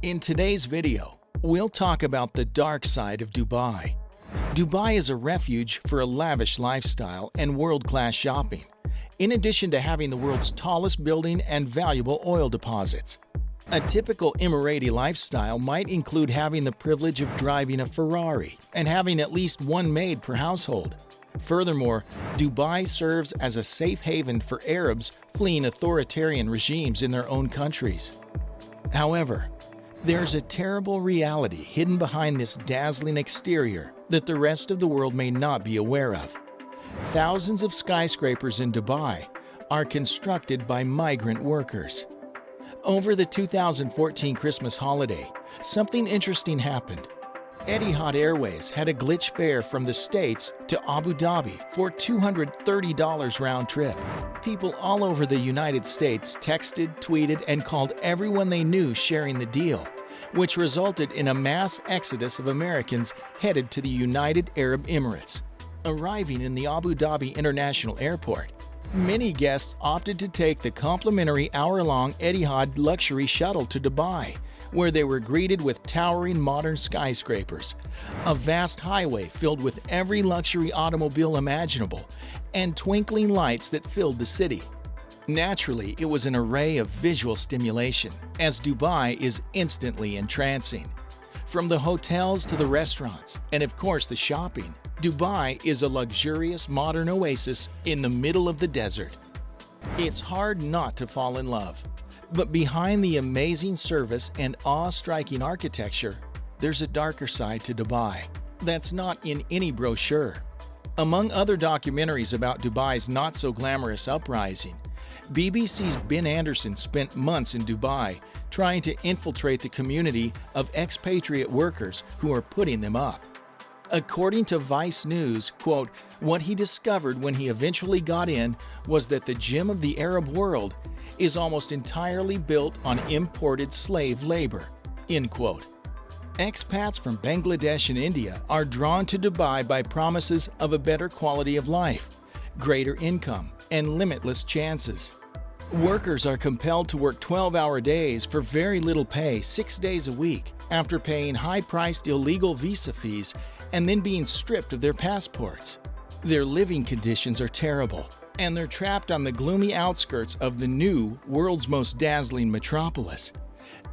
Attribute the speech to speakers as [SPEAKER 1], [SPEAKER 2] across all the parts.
[SPEAKER 1] In today's video, we'll talk about the dark side of Dubai. Dubai is a refuge for a lavish lifestyle and world-class shopping, in addition to having the world's tallest building and valuable oil deposits. A typical Emirati lifestyle might include having the privilege of driving a Ferrari and having at least one maid per household. Furthermore, Dubai serves as a safe haven for Arabs fleeing authoritarian regimes in their own countries. However, there's a terrible reality hidden behind this dazzling exterior that the rest of the world may not be aware of. Thousands of skyscrapers in Dubai are constructed by migrant workers. Over the 2014 Christmas holiday, something interesting happened. Etihad Airways had a glitch fare from the States to Abu Dhabi for $230 round trip. People all over the United States texted, tweeted, and called everyone they knew sharing the deal, which resulted in a mass exodus of Americans headed to the United Arab Emirates. Arriving in the Abu Dhabi International Airport, many guests opted to take the complimentary hour-long Etihad luxury shuttle to Dubai, where they were greeted with towering modern skyscrapers, a vast highway filled with every luxury automobile imaginable, and twinkling lights that filled the city. Naturally, it was an array of visual stimulation, as Dubai is instantly entrancing. From the hotels to the restaurants, and of course the shopping, Dubai is a luxurious modern oasis in the middle of the desert. It's hard not to fall in love. But behind the amazing service and awe-striking architecture, there's a darker side to Dubai that's not in any brochure. Among other documentaries about Dubai's not-so-glamorous uprising, BBC's Ben Anderson spent months in Dubai trying to infiltrate the community of expatriate workers who are putting them up. According to Vice News, quote, what he discovered when he eventually got in was that the gem of the Arab world is almost entirely built on imported slave labor, end quote. Expats from Bangladesh and India are drawn to Dubai by promises of a better quality of life, greater income, and limitless chances. Workers are compelled to work 12-hour days for very little pay 6 days a week after paying high-priced illegal visa fees and then being stripped of their passports. Their living conditions are terrible, and they're trapped on the gloomy outskirts of the new, world's most dazzling metropolis.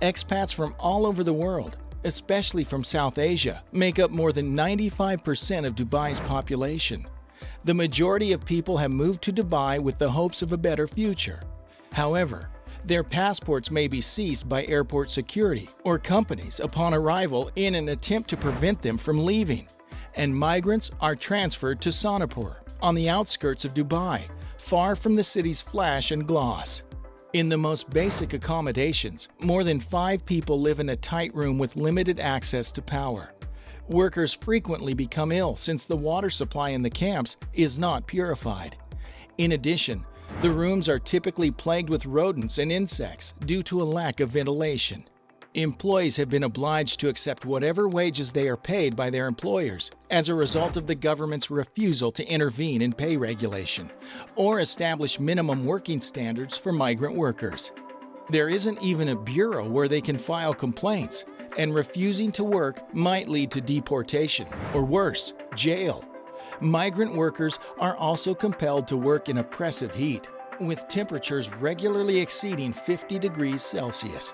[SPEAKER 1] Expats from all over the world, especially from South Asia, make up more than 95% of Dubai's population. The majority of people have moved to Dubai with the hopes of a better future. However, their passports may be seized by airport security or companies upon arrival in an attempt to prevent them from leaving, and migrants are transferred to Sonapur, on the outskirts of Dubai, far from the city's flash and gloss. In the most basic accommodations, more than 5 people live in a tight room with limited access to power. Workers frequently become ill since the water supply in the camps is not purified. In addition, the rooms are typically plagued with rodents and insects due to a lack of ventilation. Employees have been obliged to accept whatever wages they are paid by their employers as a result of the government's refusal to intervene in pay regulation or establish minimum working standards for migrant workers. There isn't even a bureau where they can file complaints, and refusing to work might lead to deportation or worse, jail. Migrant workers are also compelled to work in oppressive heat, with temperatures regularly exceeding 50 degrees Celsius.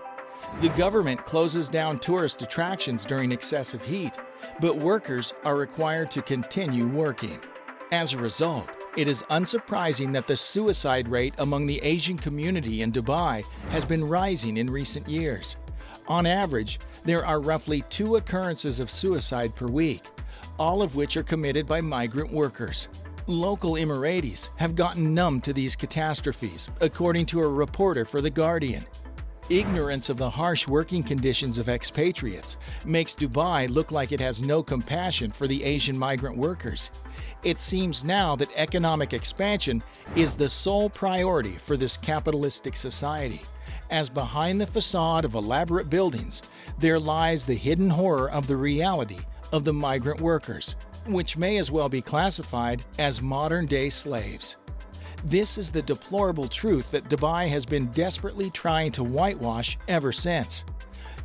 [SPEAKER 1] The government closes down tourist attractions during excessive heat, but workers are required to continue working. As a result, it is unsurprising that the suicide rate among the Asian community in Dubai has been rising in recent years. On average, there are roughly 2 occurrences of suicide per week, all of which are committed by migrant workers. Local Emiratis have gotten numb to these catastrophes, according to a reporter for The Guardian. Ignorance of the harsh working conditions of expatriates makes Dubai look like it has no compassion for the Asian migrant workers. It seems now that economic expansion is the sole priority for this capitalistic society, as behind the facade of elaborate buildings, there lies the hidden horror of the reality of the migrant workers, which may as well be classified as modern-day slaves. This is the deplorable truth that Dubai has been desperately trying to whitewash ever since.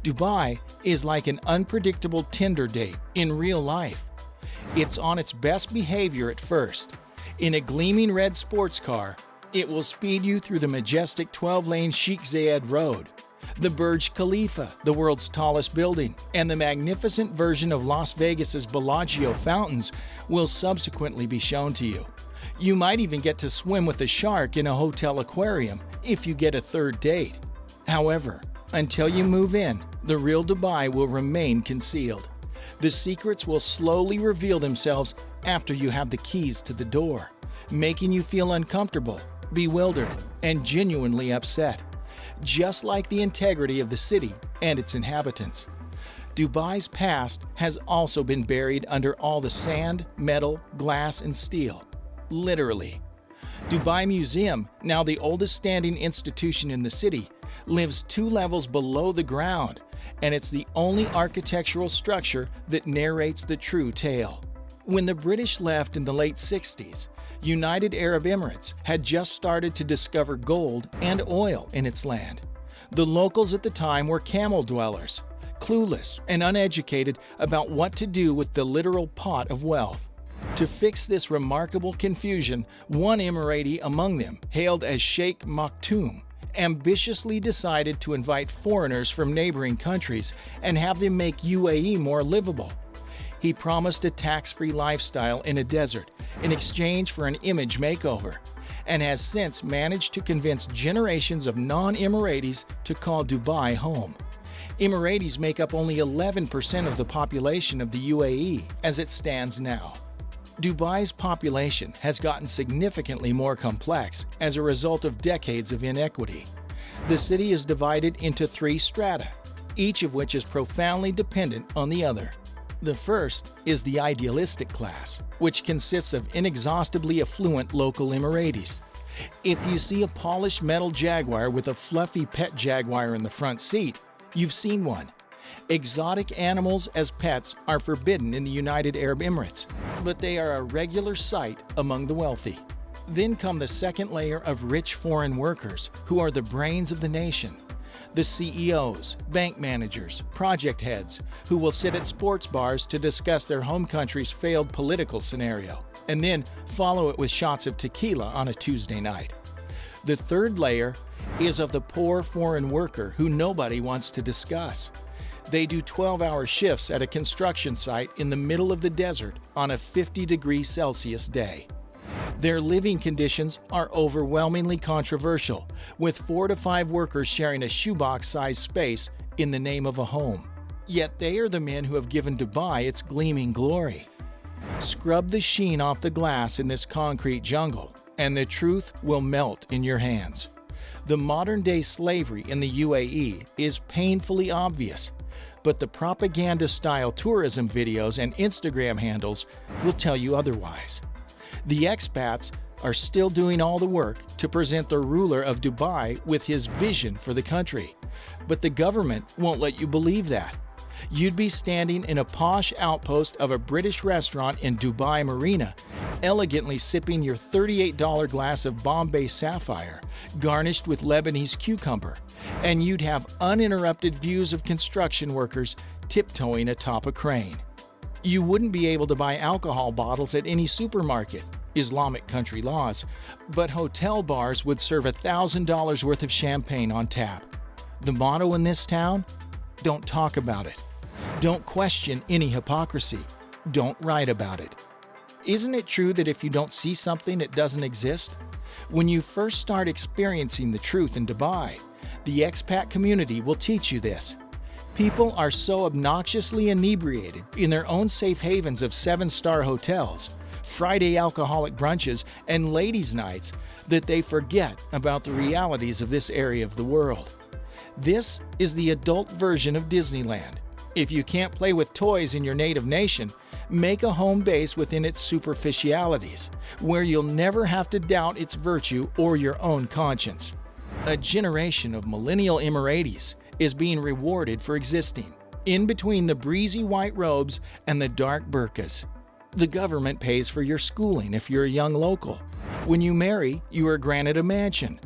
[SPEAKER 1] Dubai is like an unpredictable Tinder date in real life. It's on its best behavior at first. In a gleaming red sports car, it will speed you through the majestic 12-lane Sheikh Zayed Road, the Burj Khalifa, the world's tallest building, and the magnificent version of Las Vegas's Bellagio fountains will subsequently be shown to you. You might even get to swim with a shark in a hotel aquarium if you get a third date. However, until you move in, the real Dubai will remain concealed. The secrets will slowly reveal themselves after you have the keys to the door, making you feel uncomfortable, bewildered, and genuinely upset, just like the integrity of the city and its inhabitants. Dubai's past has also been buried under all the sand, metal, glass, and steel. Literally. Dubai Museum, now the oldest standing institution in the city, lives 2 levels below the ground, and it's the only architectural structure that narrates the true tale. When the British left in the late 60s, United Arab Emirates had just started to discover gold and oil in its land. The locals at the time were camel dwellers, clueless and uneducated about what to do with the literal pot of wealth. To fix this remarkable confusion, one Emirati among them, hailed as Sheikh Maktoum, ambitiously decided to invite foreigners from neighboring countries and have them make UAE more livable. He promised a tax-free lifestyle in a desert in exchange for an image makeover, and has since managed to convince generations of non-Emiratis to call Dubai home. Emiratis make up only 11% of the population of the UAE as it stands now. Dubai's population has gotten significantly more complex as a result of decades of inequity. The city is divided into 3 strata, each of which is profoundly dependent on the other. The first is the idealistic class, which consists of inexhaustibly affluent local Emiratis. If you see a polished metal Jaguar with a fluffy pet Jaguar in the front seat, you've seen one. Exotic animals as pets are forbidden in the United Arab Emirates, but they are a regular sight among the wealthy. Then come the second layer of rich foreign workers who are the brains of the nation. The CEOs, bank managers, project heads who will sit at sports bars to discuss their home country's failed political scenario, and then follow it with shots of tequila on a Tuesday night. The third layer is of the poor foreign worker who nobody wants to discuss. They do 12-hour shifts at a construction site in the middle of the desert on a 50-degree Celsius day. Their living conditions are overwhelmingly controversial, with 4 to 5 workers sharing a shoebox-sized space in the name of a home. Yet they are the men who have given Dubai its gleaming glory. Scrub the sheen off the glass in this concrete jungle, and the truth will melt in your hands. The modern-day slavery in the UAE is painfully obvious, but the propaganda-style tourism videos and Instagram handles will tell you otherwise. The expats are still doing all the work to present the ruler of Dubai with his vision for the country, but the government won't let you believe that. You'd be standing in a posh outpost of a British restaurant in Dubai Marina, elegantly sipping your $38 glass of Bombay Sapphire, garnished with Lebanese cucumber, and you'd have uninterrupted views of construction workers tiptoeing atop a crane. You wouldn't be able to buy alcohol bottles at any supermarket, Islamic country laws, but hotel bars would serve $1,000 worth of champagne on tap. The motto in this town? Don't talk about it. Don't question any hypocrisy. Don't write about it. Isn't it true that if you don't see something, it doesn't exist? When you first start experiencing the truth in Dubai, the expat community will teach you this. People are so obnoxiously inebriated in their own safe havens of 7-star hotels, Friday alcoholic brunches, and ladies' nights that they forget about the realities of this area of the world. This is the adult version of Disneyland. If you can't play with toys in your native nation, make a home base within its superficialities, where you'll never have to doubt its virtue or your own conscience. A generation of millennial Emiratis is being rewarded for existing, in between the breezy white robes and the dark burqas. The government pays for your schooling if you're a young local. When you marry, you are granted a mansion.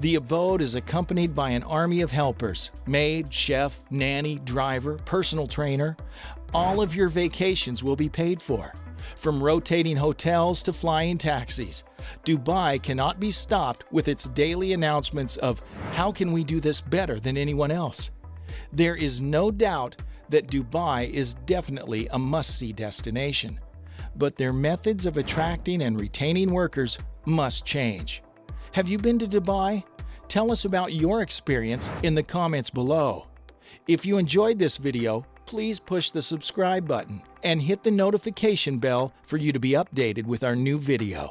[SPEAKER 1] The abode is accompanied by an army of helpers: maid, chef, nanny, driver, personal trainer. All of your vacations will be paid for. From rotating hotels to flying taxis, Dubai cannot be stopped with its daily announcements of how can we do this better than anyone else. There is no doubt that Dubai is definitely a must-see destination, but their methods of attracting and retaining workers must change. Have you been to Dubai? Tell us about your experience in the comments below. If you enjoyed this video, please push the subscribe button and hit the notification bell for you to be updated with our new video.